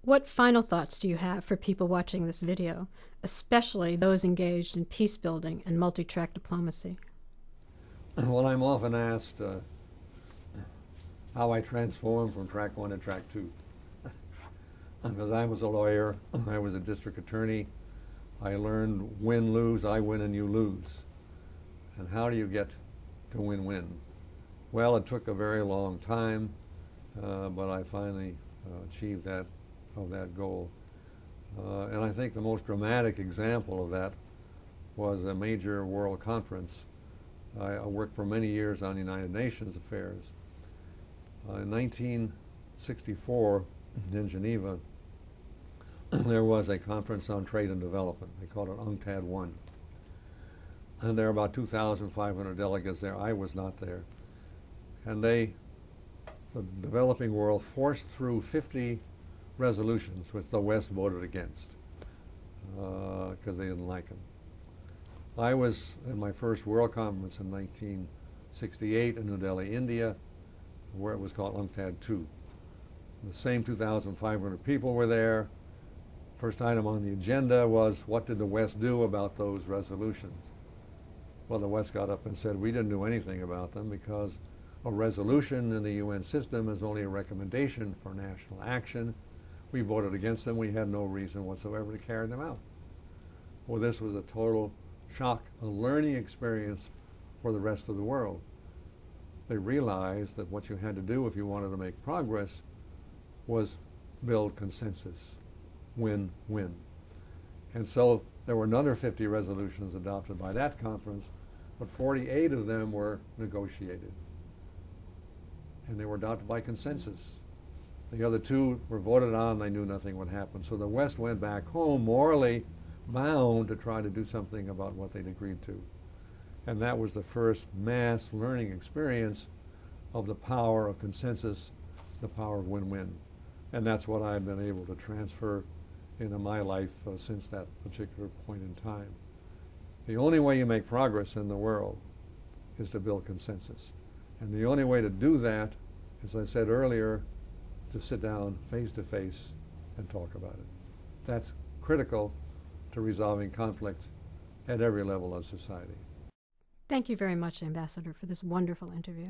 What final thoughts do you have for people watching this video, especially those engaged in peace building and multi-track diplomacy? Well, I'm often asked how I transformed from track 1 to track 2. Because I was a lawyer, I was a district attorney, I learned win, lose, I win and you lose. And how do you get to win-win? Well, it took a very long time, but I finally achieved that goal. And I think the most dramatic example of that was a major world conference. I worked for many years on United Nations affairs. In 1964, in Geneva, there was a conference on trade and development. They called it UNCTAD I. And there were about 2,500 delegates there. I was not there. And the developing world forced through 50 resolutions, which the West voted against because they didn't like them. I was at my first World Conference in 1968 in New Delhi, India, where it was called UNCTAD II. The same 2,500 people were there. First item on the agenda was, what did the West do about those resolutions? Well, the West got up and said, we didn't do anything about them because a resolution in the UN system is only a recommendation for national action. We voted against them. We had no reason whatsoever to carry them out. Well, this was a total shock, a learning experience for the rest of the world. They realized that what you had to do if you wanted to make progress was build consensus, win-win. And so there were another 50 resolutions adopted by that conference, but 48 of them were negotiated. And they were adopted by consensus. The other two were voted on, they knew nothing would happen. So the West went back home morally bound to try to do something about what they'd agreed to. And that was the first mass learning experience of the power of consensus, the power of win-win. And that's what I've been able to transfer into my life since that particular point in time. The only way you make progress in the world is to build consensus. And the only way to do that, as I said earlier, to sit down face to face and talk about it. That's critical to resolving conflict at every level of society. Thank you very much, Ambassador, for this wonderful interview.